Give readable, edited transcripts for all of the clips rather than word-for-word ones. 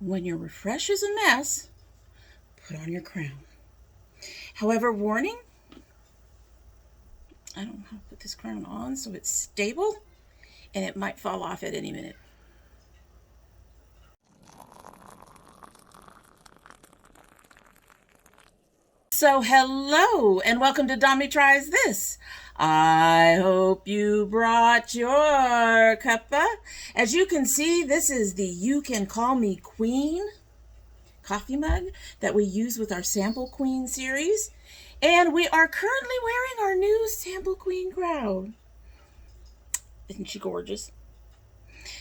When your refresh is a mess, put on your crown. However, warning, I don't know how to put this crown on so it's stable, and it might fall off at any minute. So hello and welcome to domytriesthis. I hope you brought your cuppa. As you can see, this is the You Can Call Me Queen coffee mug that we use with our Sample Queen series. And we are currently wearing our new Sample Queen crown. Isn't she gorgeous?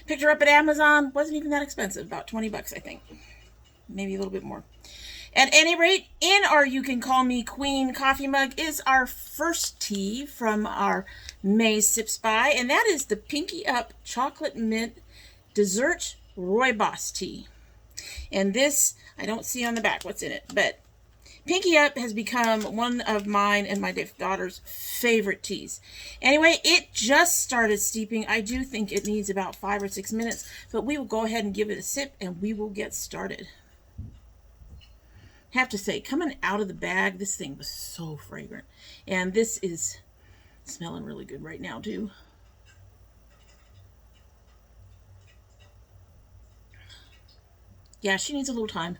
Picked her up at Amazon. Wasn't even that expensive. About 20 bucks, I think. Maybe a little bit more. At any rate, in our You Can Call Me Queen coffee mug is our first tea from our May Sips By, and that is the Pinky Up Chocolate Mint Dessert Rooibos tea. And this, I don't see on the back what's in it, but Pinky Up has become one of mine and my daughter's favorite teas. Anyway, it just started steeping. I do think it needs about 5 or 6 minutes, but we will go ahead and give it a sip and we will get started. Have to say, coming out of the bag, this thing was so fragrant. And this is smelling really good right now, too. Yeah, she needs a little time.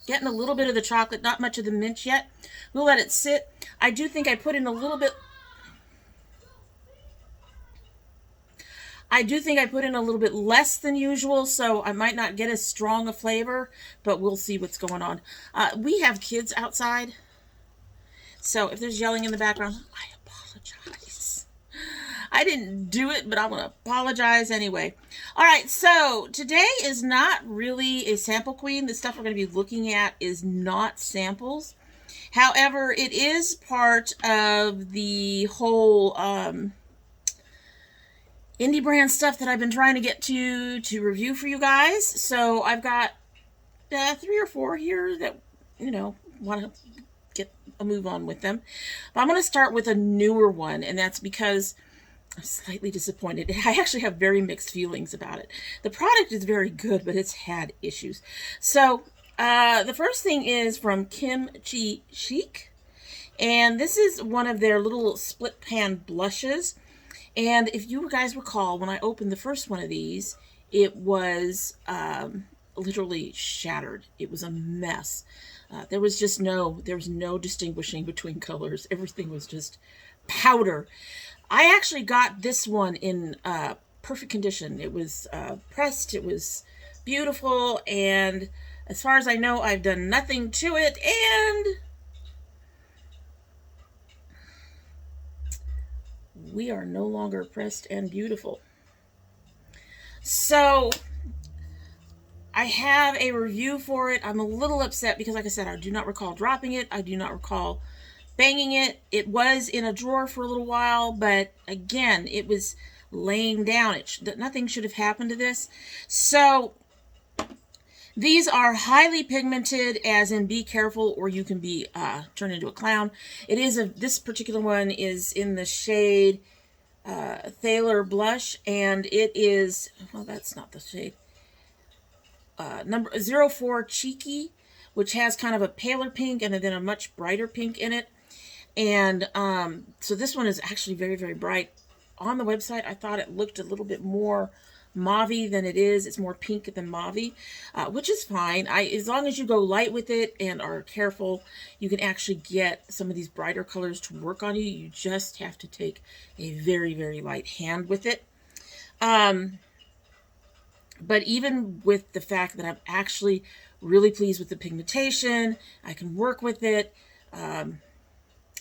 Getting a little bit of the chocolate, not much of the mint yet. We'll let it sit. I do think I put in a little bit... less than usual, so I might not get as strong a flavor, but we'll see what's going on. We have kids outside, so if there's yelling in the background, I apologize. I didn't do it, but I want to apologize anyway. All right, so today is not really a sample queen. The stuff we're going to be looking at is not samples. However, it is part of the whole... indie brand stuff that I've been trying to get to review for you guys. So I've got 3 or 4 here that, want to get a move on with them. But I'm going to start with a newer one, and that's because I'm slightly disappointed. I actually have very mixed feelings about it. The product is very good, but it's had issues. So the first thing is from KimChiChic, and this is one of their little split pan blushes. And if you guys recall, when I opened the first one of these, it was literally shattered. It was a mess. There was no distinguishing between colors. Everything was just powder. I actually got this one in perfect condition. It was pressed. It was beautiful. And as far as I know, I've done nothing to it. And... we are no longer pressed and beautiful. So I have a review for it. I'm a little upset because, like I said, I do not recall dropping it. I do not recall banging it. It was in a drawer for a little while, but again, it was laying down. Nothing should have happened to this. So these are highly pigmented, as in be careful or you can be turned into a clown. This particular one is in the shade Thaler Blush, and it is, well, that's not the shade, number 04 Cheeky, which has kind of a paler pink and then a much brighter pink in it. And so this one is actually very, very bright. On the website, I thought it looked a little bit more mauve-y than it is. It's more pink than mauve, which is fine. As long as you go light with it and are careful, you can actually get some of these brighter colors to work on you. You just have to take a very, very light hand with it. But even with the fact that I'm actually really pleased with the pigmentation, I can work with it.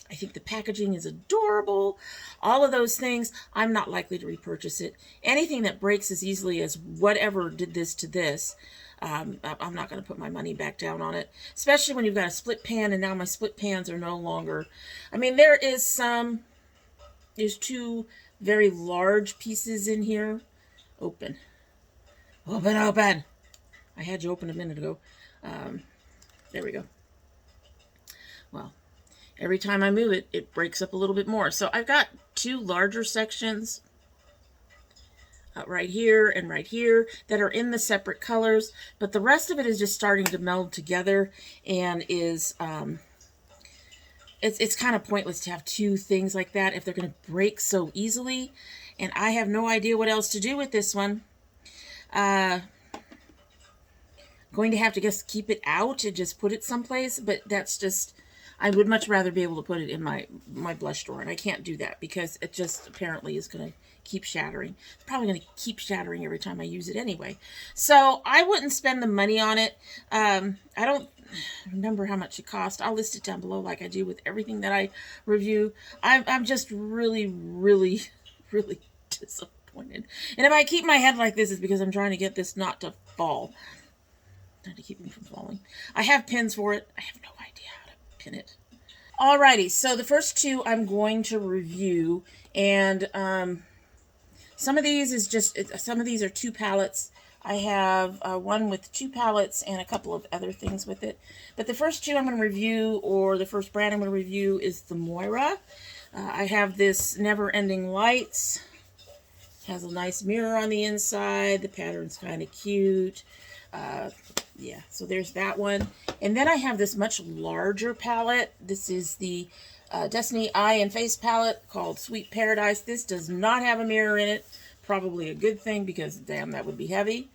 I think the packaging is adorable. All of those things, I'm not likely to repurchase it. Anything that breaks as easily as whatever did this to this, I'm not going to put my money back down on it. Especially when you've got a split pan, and now my split pans are no longer... I mean, there's 2 very large pieces in here. Open. Open, open. I had you open a minute ago. There we go. Well... every time I move it, it breaks up a little bit more. So I've got 2 larger sections right here and right here that are in the separate colors, but the rest of it is just starting to meld together and is it's kind of pointless to have two things like that if they're going to break so easily. And I have no idea what else to do with this one. Going to have to just keep it out and just put it someplace, but that's just, I would much rather be able to put it in my blush drawer, and I can't do that because it just apparently is going to keep shattering. It's probably going to keep shattering every time I use it anyway. So I wouldn't spend the money on it. I don't remember how much it cost. I'll list it down below like I do with everything that I review. I'm just really, really, really disappointed. And if I keep my head like this, it's because I'm trying to get this not to fall. Trying to keep me from falling. I have pins for it. I have no idea how to pin it. Alrighty, so the first two I'm going to review, and some of these is just, some of these are 2 palettes. I have one with 2 palettes and a couple of other things with it. But the first two I'm going to review, or the first brand I'm going to review, is the Moira. I have this Never Ending Lights. It has a nice mirror on the inside. The pattern's kind of cute. Yeah, so there's that one. And then I have this much larger palette. This is the Destiny Eye and Face palette called Sweet Paradise. This does not have a mirror in it. Probably a good thing because, damn, that would be heavy.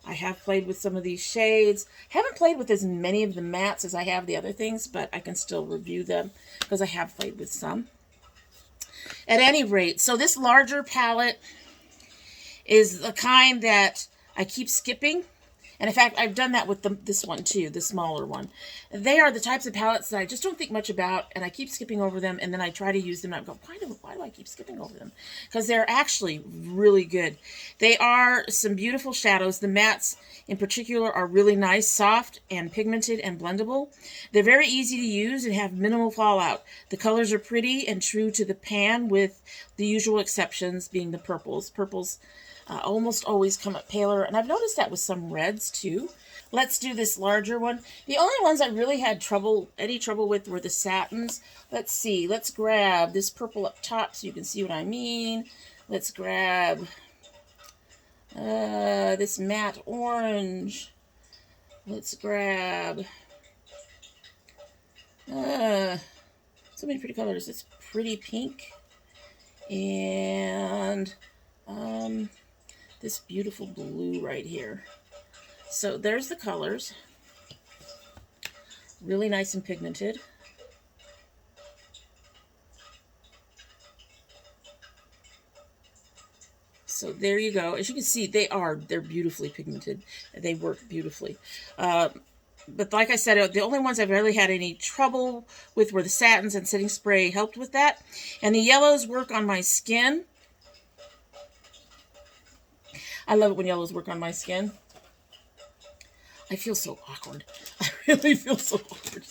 I have played with some of these shades. Haven't played with as many of the mattes as I have the other things, but I can still review them because I have played with some. At any rate, so this larger palette is the kind that I keep skipping. And in fact, I've done that with this one too, the smaller one. They are the types of palettes that I just don't think much about, and I keep skipping over them, and then I try to use them, and I go, why do I keep skipping over them? Because they're actually really good. They are some beautiful shadows. The mattes in particular are really nice, soft, and pigmented and blendable. They're very easy to use and have minimal fallout. The colors are pretty and true to the pan, with the usual exceptions being the purples. Purples almost always come up paler, and I've noticed that with some reds too. Let's do this larger one. The only ones I really had any trouble with were the satins. Let's see. Let's grab this purple up top so you can see what I mean. Let's grab this matte orange. Let's grab so many pretty colors. It's pretty pink, and this beautiful blue right here. So there's the colors. Really nice and pigmented. So there you go. As you can see, they're beautifully pigmented. They work beautifully. But like I said, the only ones I've really had any trouble with were the satins, and setting spray helped with that. And the yellows work on my skin. I love it when yellows work on my skin. I feel so awkward. I really feel so awkward.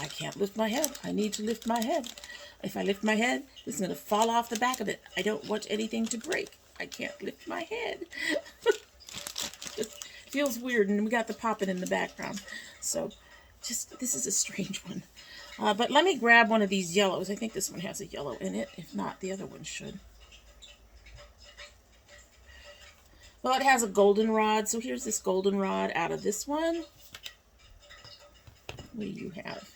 I can't lift my head. I need to lift my head. If I lift my head, this is going to fall off the back of it. I don't want anything to break. I can't lift my head. It feels weird, and we got the popping in the background. So, this is a strange one. But let me grab one of these yellows. I think this one has a yellow in it. If not, the other one should. Well, it has a goldenrod, so here's this goldenrod out of this one. What do you have?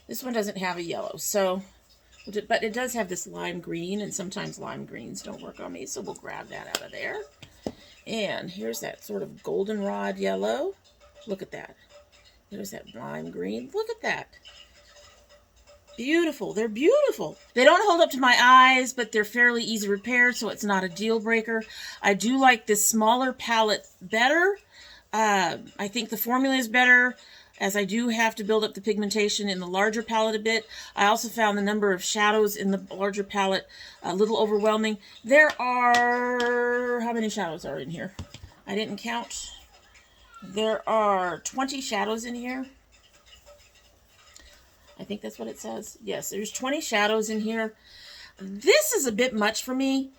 This one doesn't have a yellow, so, but it does have this lime green, and sometimes lime greens don't work on me, so we'll grab that out of there. And here's that sort of goldenrod yellow. Look at that. There's that lime green. Look at that. Beautiful. They're beautiful. They don't hold up to my eyes, but they're fairly easy repaired, so it's not a deal breaker. I do like this smaller palette better. I think the formula is better, as I do have to build up the pigmentation in the larger palette a bit. I also found the number of shadows in the larger palette a little overwhelming. There are, how many shadows are in here? I didn't count. There are 20 shadows in here. I think that's what it says. Yes, there's 20 shadows in here. This is a bit much for me.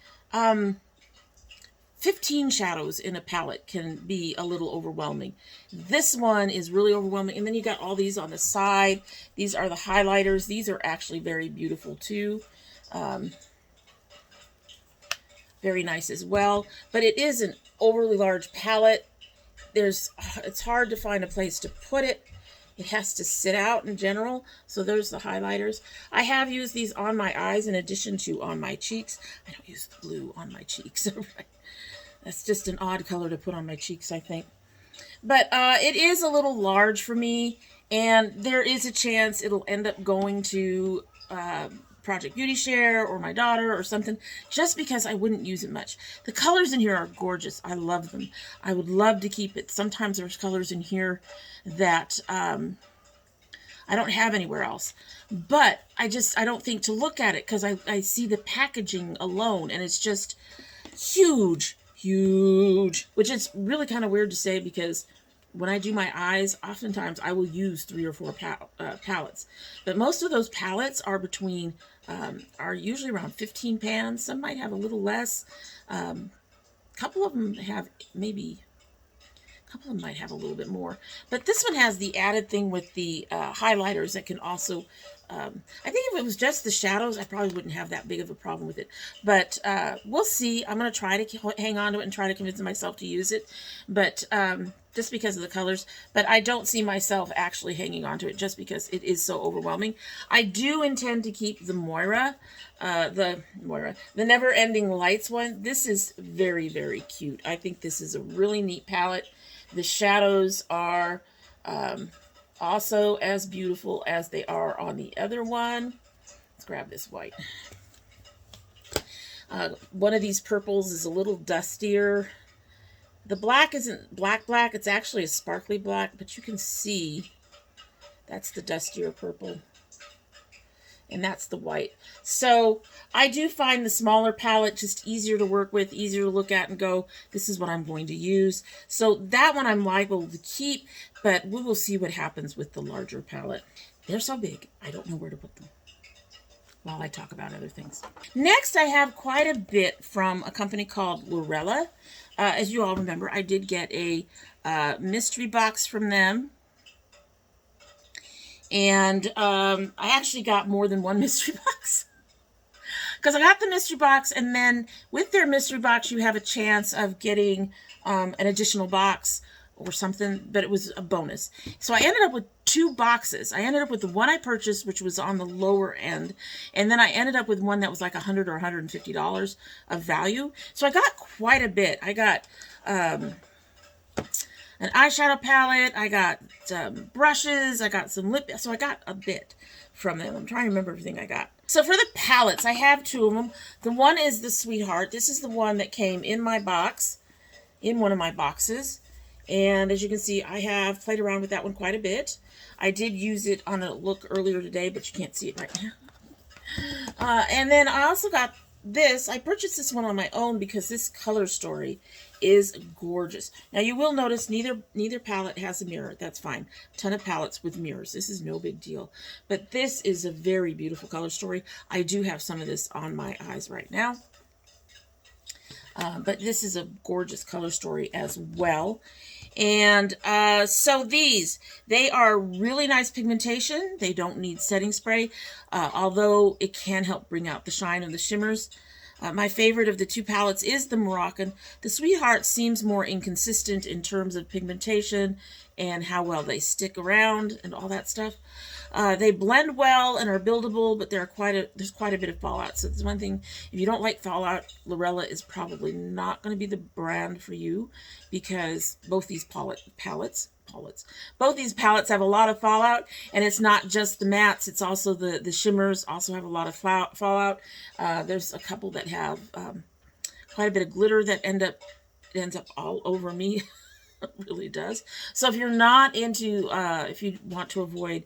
15 shadows in a palette can be a little overwhelming. This one is really overwhelming. And then you got all these on the side. These are the highlighters. These are actually very beautiful too. very nice as well. But it is an overly large palette. It's hard to find a place to put it. It has to sit out in general. So there's the highlighters. I have used these on my eyes in addition to on my cheeks. I don't use the blue on my cheeks. That's just an odd color to put on my cheeks, I think. But it is a little large for me, and there is a chance it'll end up going to Project Beauty Share or my daughter or something, just because I wouldn't use it much. The colors in here are gorgeous. I love them. I would love to keep it. Sometimes there's colors in here that I don't have anywhere else. But I don't think to look at it, because I see the packaging alone, and it's just huge. Huge, which is really kind of weird to say, because when I do my eyes, oftentimes I will use 3 or 4 palettes. But most of those palettes are are usually around 15 pans. Some might have a little less. A couple of them have a couple of them might have a little bit more. But this one has the added thing with the highlighters that can also... I think if it was just the shadows, I probably wouldn't have that big of a problem with it. But we'll see. I'm going to try to hang on to it and try to convince myself to use it. But just because of the colors. But I don't see myself actually hanging on to it just because it is so overwhelming. I do intend to keep the Moira, the Never Ending Lights one. This is very, very cute. I think this is a really neat palette. The shadows are... also as beautiful as they are on the other one. Let's grab this white. One of these purples is a little dustier. The black isn't black, it's actually a sparkly black, but you can see that's the dustier purple. And that's the white. So I do find the smaller palette just easier to work with, easier to look at and go, this is what I'm going to use. So that one I'm liable to keep, but we will see what happens with the larger palette. They're so big, I don't know where to put them while I talk about other things. Next, I have quite a bit from a company called Lurella. As you all remember, I did get a mystery box from them. And I actually got more than one mystery box. Because I got the mystery box, and then with their mystery box, you have a chance of getting an additional box or something, but it was a bonus. So I ended up with 2 boxes. I ended up with the one I purchased, which was on the lower end, and then I ended up with one that was like $100 or $150 of value. So I got quite a bit. I got... an eyeshadow palette, I got brushes, I got some lip, so I got a bit from them. I'm trying to remember everything I got. So for the palettes, I have 2 of them. The one is the Sweetheart. This is the one that came in my box, in one of my boxes. And as you can see, I have played around with that one quite a bit. I did use it on a look earlier today, but you can't see it right now. And then I also got this. I purchased this one on my own because this color story is gorgeous. Now you will notice neither palette has a mirror. That's fine. A ton of palettes with mirrors. This is no big deal. But this is a very beautiful color story. I do have some of this on my eyes right now. But this is a gorgeous color story as well. And so they are really nice pigmentation. They don't need setting spray, although it can help bring out the shine of the shimmers. My favorite of the 2 palettes is the Moroccan. The Sweetheart seems more inconsistent in terms of pigmentation and how well they stick around and all that stuff. They blend well and are buildable, but there's quite a bit of fallout. So that's one thing. If you don't like fallout, Lurella is probably not going to be the brand for you, because both these both these palettes have a lot of fallout, and it's not just the mattes, it's also the shimmers also have a lot of fallout. There's a couple that have quite a bit of glitter that ends up all over me. It really does. So if you're not into, if you want to avoid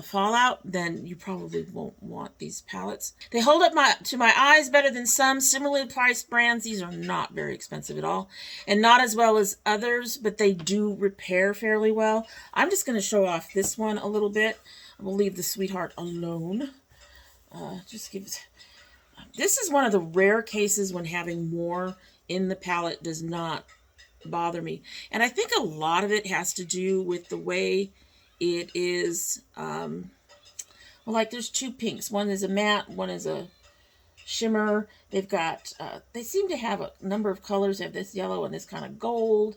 fallout, then you probably won't want these palettes. They hold up to my eyes better than some similarly priced brands. These are not very expensive at all, and not as well as others, but they do repair fairly well. I'm just going to show off this one a little bit. We'll leave the Sweetheart alone. This is one of the rare cases when having more in the palette does not bother me, and I think a lot of it has to do with the way it is. Well, like there's 2 pinks. One is a matte, one is a shimmer. They've got, they seem to have a number of colors. They have this yellow and this kind of gold.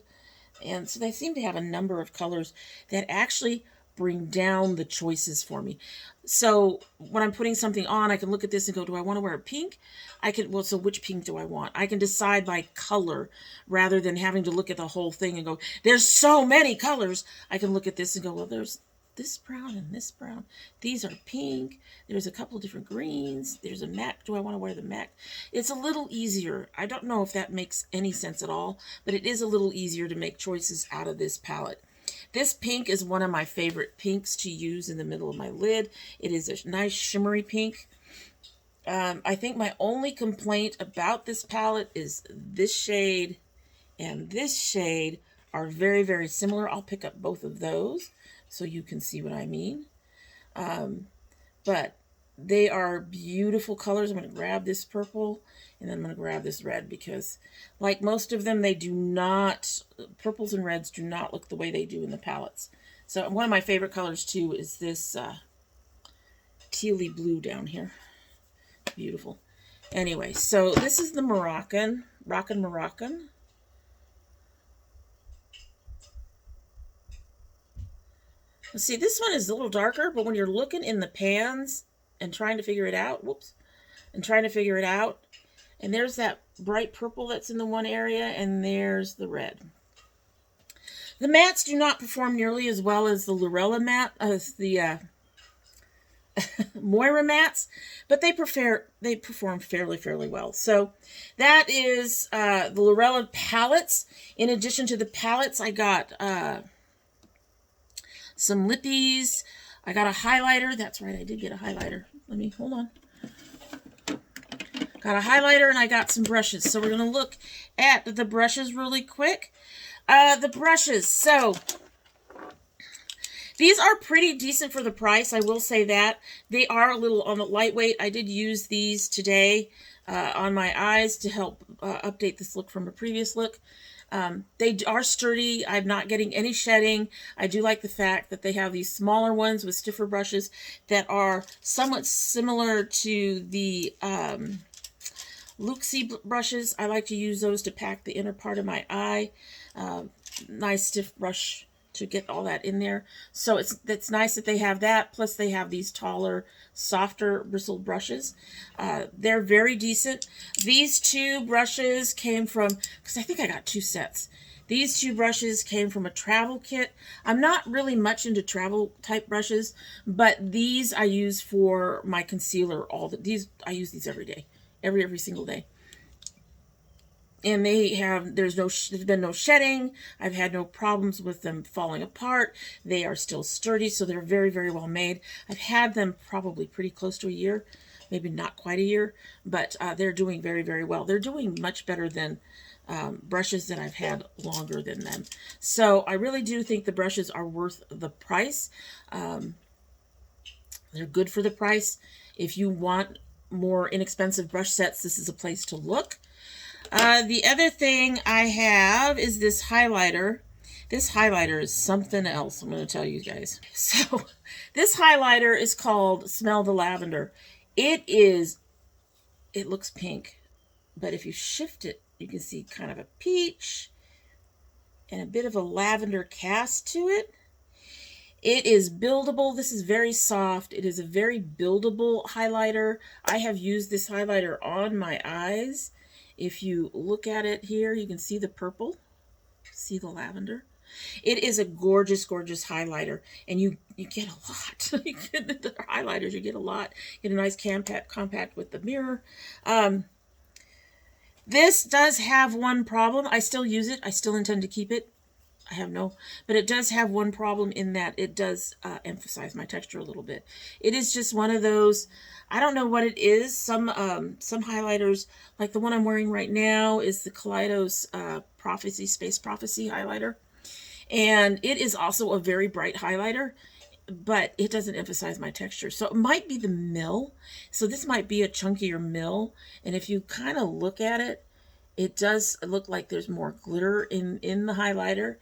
And so they seem to have a number of colors that actually bring down the choices for me. So when I'm putting something on, I can look at this and go, do I want to wear a pink? I can, well, so which pink do I want? I can decide by color rather than having to look at the whole thing and go, there's so many colors. I can look at this and go, well, there's this brown and this brown. These are pink. There's a couple of different greens. There's a matte. Do I want to wear the matte? It's a little easier. I don't know if that makes any sense at all, but it is a little easier to make choices out of this palette. This pink is one of my favorite pinks to use in the middle of my lid. It is a nice shimmery pink. I think my only complaint about this palette is this shade and this shade are very, very similar. I'll pick up both of those so you can see what I mean. But they are beautiful colors. I'm going to grab this purple and then I'm going to grab this red because like most of them, they do not, purples and reds do not look the way they do in the palettes. So one of my favorite colors too is this tealy blue down here. Beautiful. Anyway, so this is the Moroccan. Let's see, this one is a little darker, but when you're looking in the pans and trying to figure it out, and there's that bright purple that's in the one area, and there's the red. The mattes do not perform nearly as well as the Lurella matte, as the Moira mattes, but they perform fairly well. So that is the Lurella palettes. In addition to the palettes, I got some lippies. I got a highlighter. That's right, I did get a highlighter. Hold on. Got a highlighter and I got some brushes. So we're going to look at the brushes really quick. The brushes. So these are pretty decent for the price. I will say that. They are a little on the lightweight. I did use these today on my eyes to help update this look from a previous look. They are sturdy. I'm not getting any shedding. I do like the fact that they have these smaller ones with stiffer brushes that are somewhat similar to the Luxie brushes. I like to use those to pack the inner part of my eye. Nice stiff brush to get all that in there. So it's nice that they have that. Plus they have these taller, softer bristled brushes. They're very decent. These two brushes came from, because I think I got 2 sets. These 2 brushes came from a travel kit. I'm not really much into travel type brushes, but these I use for my concealer. I use these every day, every single day. And they have, there's been no shedding. I've had no problems with them falling apart. They are still sturdy, so they're very, very well made. I've had them probably pretty close to a year, maybe not quite a year, but they're doing very, very well. They're doing much better than brushes that I've had longer than them. So I really do think the brushes are worth the price. They're good for the price. If you want more inexpensive brush sets, this is a place to look. The other thing I have is this highlighter. This highlighter is something else, I'm going to tell you guys. So this highlighter is called Smell the Lavender. It looks pink, but if you shift it, you can see kind of a peach and a bit of a lavender cast to it. It is buildable. This is very soft. It is a very buildable highlighter. I have used this highlighter on my eyes. If you look at it here, you can see the purple, see the lavender. It is a gorgeous, gorgeous highlighter, and you get a lot. You get the highlighters, you get a lot. Get a nice compact with the mirror. This does have one problem. I still use it. I still intend to keep it. But it does have one problem in that it does emphasize my texture a little bit. It is just one of those, I don't know what it is. Some highlighters, like the one I'm wearing right now, is the Kaleidos Space Prophecy highlighter. And it is also a very bright highlighter, but it doesn't emphasize my texture. So it might be the mill. So this might be a chunkier mill. And if you kind of look at it, it does look like there's more glitter in the highlighter.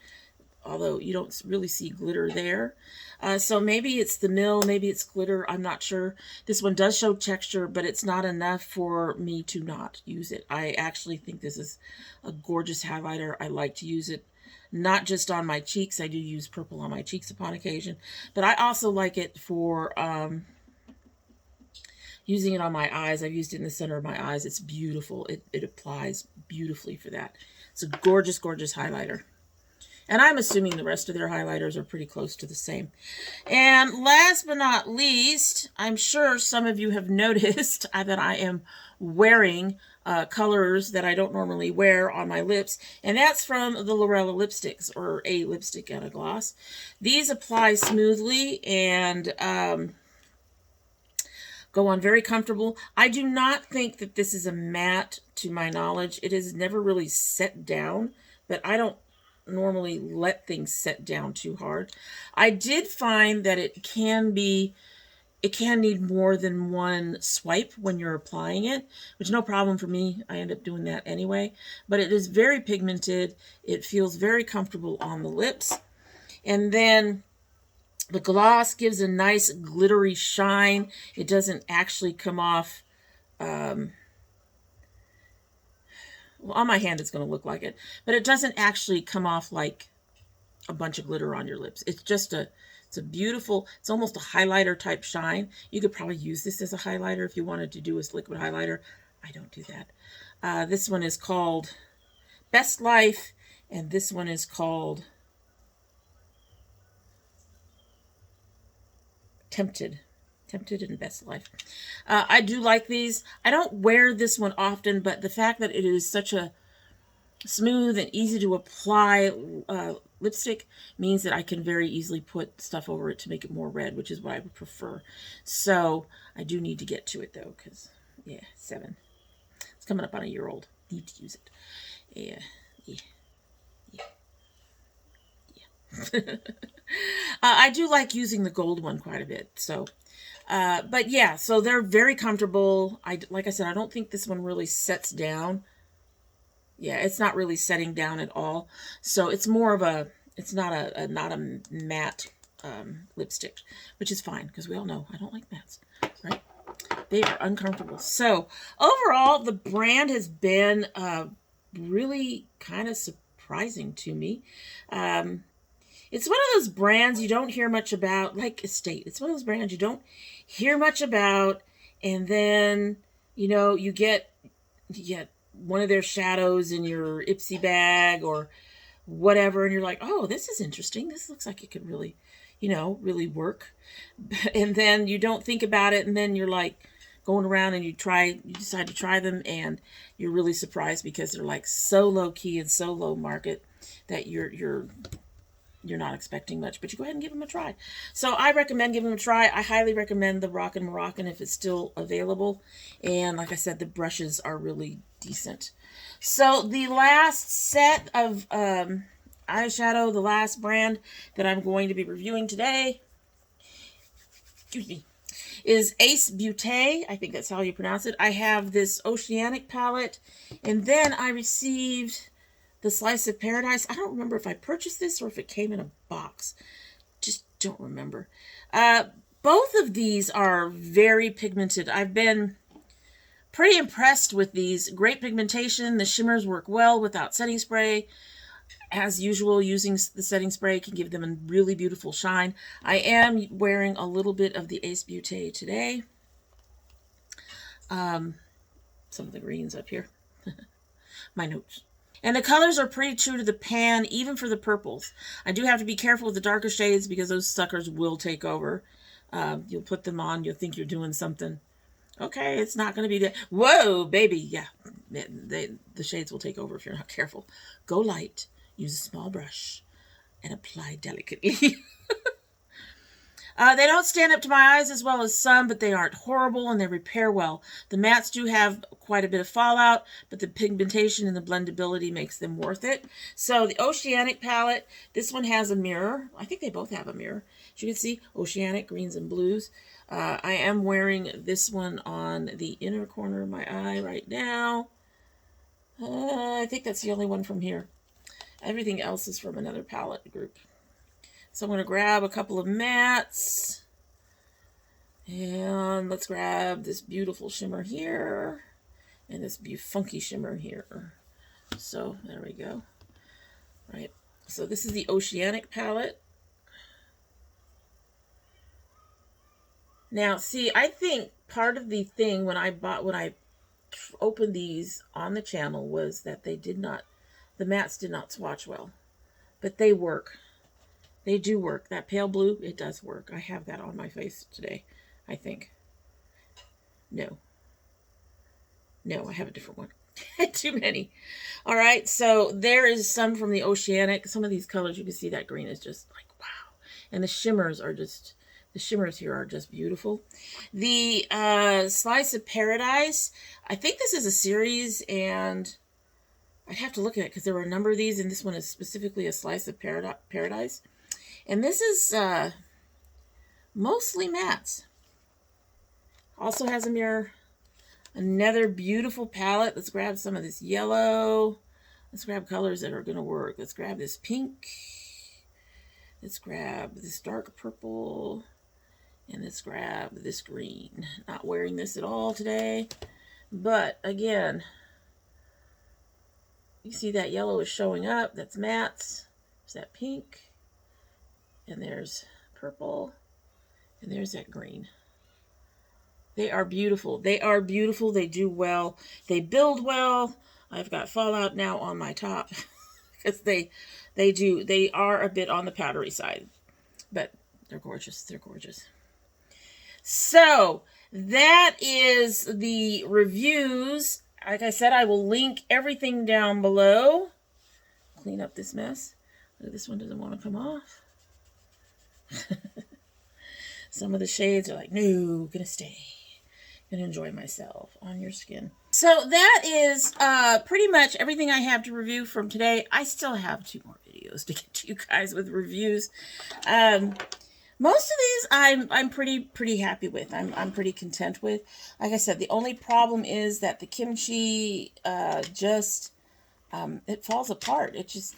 although you don't really see glitter there. So maybe it's the mill, maybe it's glitter, I'm not sure. This one does show texture, but it's not enough for me to not use it. I actually think this is a gorgeous highlighter. I like to use it not just on my cheeks. I do use purple on my cheeks upon occasion, but I also like it for using it on my eyes. I've used it in the center of my eyes. It's beautiful. It applies beautifully for that. It's a gorgeous, gorgeous highlighter. And I'm assuming the rest of their highlighters are pretty close to the same. And last but not least, I'm sure some of you have noticed that I am wearing colors that I don't normally wear on my lips. And that's from the Lurella lipsticks, or a lipstick and a gloss. These apply smoothly and go on very comfortable. I do not think that this is a matte, to my knowledge. It is never really set down, but I don't normally let things set down too hard. I did find that it can need more than one swipe when you're applying it, which is no problem for me. I end up doing that anyway, but it is very pigmented. It feels very comfortable on the lips. And then the gloss gives a nice glittery shine. It doesn't actually come off, well, on my hand it's going to look like it, but it doesn't actually come off like a bunch of glitter on your lips. It's just it's a beautiful, it's almost a highlighter type shine. You could probably use this as a highlighter if you wanted to do a liquid highlighter. I don't do that. This one is called Best Life, and this one is called Tempted and Best Life. I do like these. I don't wear this one often, but the fact that it is such a smooth and easy to apply lipstick means that I can very easily put stuff over it to make it more red, which is what I would prefer. So I do need to get to it though, because yeah, 7. It's coming up on a year old. Need to use it. Yeah. I do like using the gold one quite a bit. So, but yeah, so they're very comfortable. Like I said, I don't think this one really sets down. Yeah, it's not really setting down at all. So it's more of a, it's not a matte lipstick, which is fine because we all know I don't like mattes, right? They are uncomfortable. So overall, the brand has been really kind of surprising to me. It's one of those brands you don't hear much about, like Estate. It's one of those brands you don't hear much about, and then, you know, you get one of their shadows in your Ipsy bag or whatever, and you're like, oh, this is interesting. This looks like it could really, you know, really work. And then you don't think about it, and then you're like going around and you decide to try them, and you're really surprised because they're like so low key and so low market that you're not expecting much, but you go ahead and give them a try. So I recommend giving them a try. I highly recommend the Rockin Moroccan if it's still available. And like I said, the brushes are really decent. So the last set of eyeshadow, the last brand that I'm going to be reviewing today, excuse me, is Ace Beauté. I think that's how you pronounce it. I have this Oceanic palette, and then I received the Slice of Paradise. I don't remember if I purchased this or if it came in a box. Just don't remember. Both of these are very pigmented. I've been pretty impressed with these. Great pigmentation. The shimmers work well without setting spray. As usual, using the setting spray can give them a really beautiful shine. I am wearing a little bit of the Ace Beauté today. Some of the greens up here. My notes. And the colors are pretty true to the pan, even for the purples. I do have to be careful with the darker shades because those suckers will take over. You'll put them on, you'll think you're doing something. Okay, it's not going to be that. Whoa, baby. Yeah, the shades will take over if you're not careful. Go light, use a small brush, and apply delicately. They don't stand up to my eyes as well as some, but they aren't horrible and they repair well. The mattes do have quite a bit of fallout, but the pigmentation and the blendability makes them worth it. So the Oceanic palette, this one has a mirror. I think they both have a mirror. As you can see, Oceanic, greens and blues. I am wearing this one on the inner corner of my eye right now. I think that's the only one from here. Everything else is from another palette group. So I'm going to grab a couple of mattes. And let's grab this beautiful shimmer here. And this funky shimmer here. So there we go. Right. So this is the Oceanic palette. Now, see, I think part of the thing when I opened these on the channel was that the mattes did not swatch well. But they work. They do work. That pale blue, it does work. I have that on my face today, I think. No, I have a different one. Too many. All right, so there is some from the Oceanic. Some of these colors, you can see that green is just like, wow. And the shimmers here are just beautiful. The Slice of Paradise, I think this is a series, and I'd have to look at it because there were a number of these, and this one is specifically a Slice of Paradise. And this is mostly mattes. Also has a mirror. Another beautiful palette. Let's grab some of this yellow. Let's grab colors that are going to work. Let's grab this pink. Let's grab this dark purple. And let's grab this green. Not wearing this at all today. But again, you see that yellow is showing up. That's mattes. There's that pink. And there's purple. And there's that green. They are beautiful. They are beautiful. They do well. They build well. I've got fallout now on my top. Because they are a bit on the powdery side. But they're gorgeous. They're gorgeous. So, that is the reviews. Like I said, I will link everything down below. Clean up this mess. This one doesn't want to come off. Some of the shades are like, no, gonna stay. Gonna enjoy myself on your skin. So that is pretty much everything I have to review from today. I still have 2 more videos to get to you guys with reviews. Most of these I'm pretty happy with. I'm pretty content with. Like I said, the only problem is that the kimchi it falls apart. It just,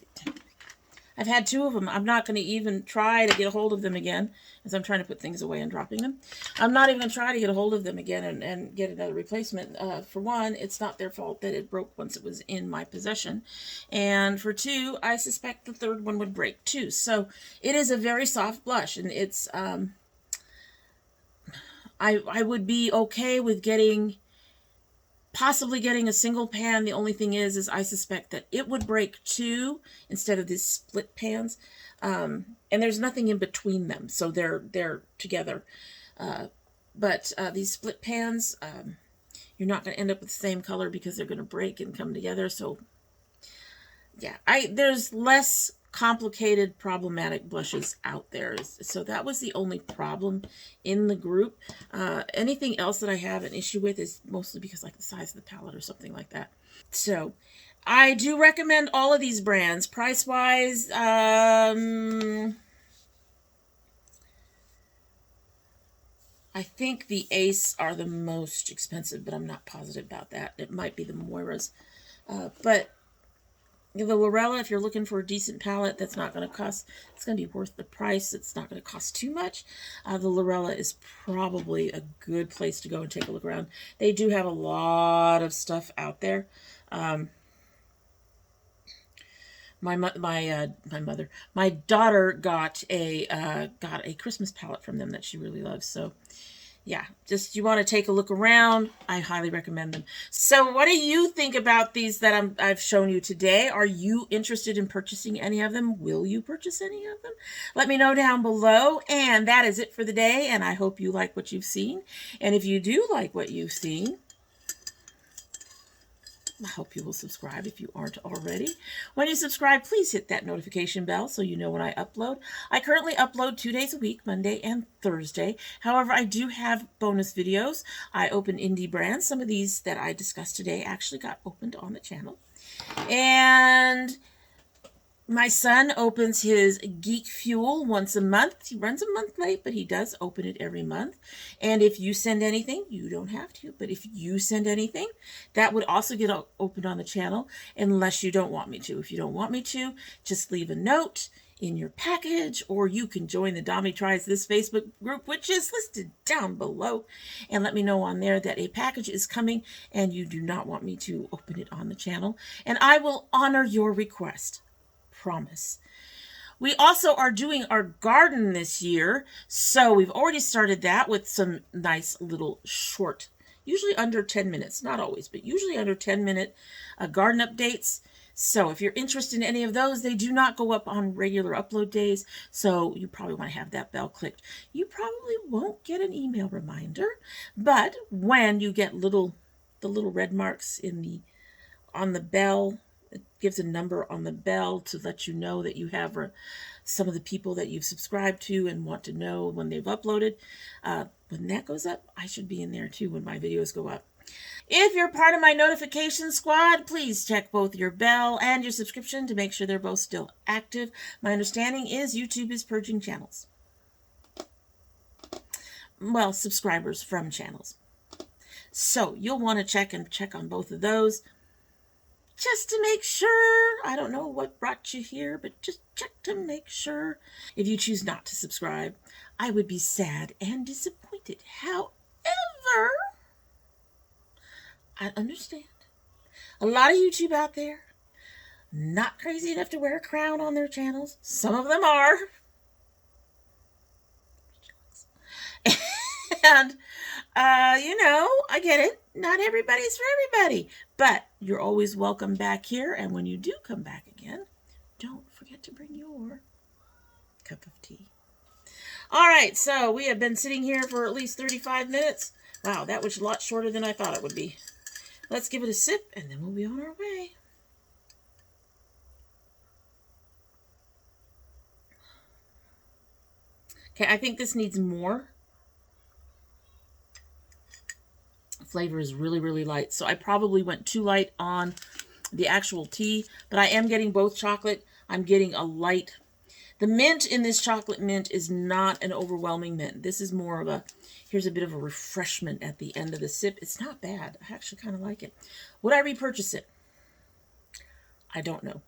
I've had 2 of them. I'm not going to even try to get a hold of them again, as I'm trying to put things away and dropping them. I'm not even going to try to get a hold of them again and get another replacement. For one, it's not their fault that it broke once it was in my possession. And for 2, I suspect the 3rd one would break too. So it is a very soft blush, and it's, I would be okay with possibly getting a single pan. The only thing is I suspect that it would break too instead of these split pans. And there's nothing in between them, so they're together. But these split pans, you're not going to end up with the same color because they're going to break and come together. So yeah, there's less complicated, problematic blushes out there. So that was the only problem in the group. Anything else that I have an issue with is mostly because like the size of the palette or something like that. So I do recommend all of these brands. Price-wise, I think the Ace are the most expensive, but I'm not positive about that. It might be the Moiras. But the Lurella, if you're looking for a decent palette that's not going to cost, it's going to be worth the price. It's not going to cost too much. The Lurella is probably a good place to go and take a look around. They do have a lot of stuff out there. My daughter got a Christmas palette from them that she really loves. So yeah, just you want to take a look around, I highly recommend them. So what do you think about these that I've shown you today? Are you interested in purchasing any of them? Will you purchase any of them? Let me know down below. And that is it for the day. And I hope you like what you've seen. And if you do like what you've seen, I hope you will subscribe if you aren't already. When you subscribe, please hit that notification bell so you know when I upload. I currently upload 2 days a week, Monday and Thursday. However, I do have bonus videos. I open indie brands. Some of these that I discussed today actually got opened on the channel. And My son opens his Geek Fuel once a month. He runs a month late, but he does open it every month. And if you send anything, you don't have to, but if you send anything, that would also get opened on the channel, unless you don't want me to. If you don't want me to, just leave a note in your package, or you can join the domytriesthis Facebook group, which is listed down below, and let me know on there that a package is coming and you do not want me to open it on the channel, and I will honor your request. Promise. We also are doing our garden this year, so we've already started that with some nice little short, usually under 10 minutes, not always, but usually under 10-minute garden updates. So if you're interested in any of those, they do not go up on regular upload days, so you probably want to have that bell clicked. You probably won't get an email reminder, but when you get the little red marks on the bell, it gives a number on the bell to let you know that you have some of the people that you've subscribed to and want to know when they've uploaded. When that goes up, I should be in there too when my videos go up. If you're part of my notification squad, please check both your bell and your subscription to make sure they're both still active. My understanding is YouTube is purging channels. Well, subscribers from channels. So you'll want to check on both of those, just to make sure. I don't know what brought you here, but just check to make sure. If you choose not to subscribe, I would be sad and disappointed. However, I understand. A lot of YouTube out there, not crazy enough to wear a crown on their channels. Some of them are. And, I get it. Not everybody's for everybody. But you're always welcome back here. And when you do come back again, don't forget to bring your cup of tea. All right, so we have been sitting here for at least 35 minutes. Wow, that was a lot shorter than I thought it would be. Let's give it a sip, and then we'll be on our way. Okay, I think this needs more. Flavor is really, really light, so I probably went too light on the actual tea, but I am getting both chocolate. I'm getting a light. The mint in this chocolate mint is not an overwhelming mint. This is more of here's a bit of a refreshment at the end of the sip. It's not bad. I actually kind of like it. Would I repurchase it? I don't know.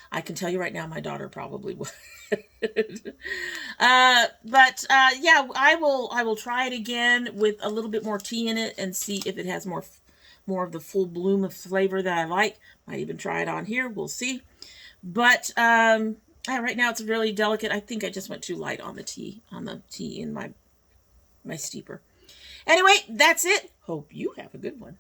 I can tell you right now, my daughter probably would. Yeah, I will try it again with a little bit more tea in it and see if it has more of the full bloom of flavor that I like. Might even try it on here. We'll see. But right now it's really delicate. I think I just went too light on the tea in my steeper. Anyway, that's it. Hope you have a good one.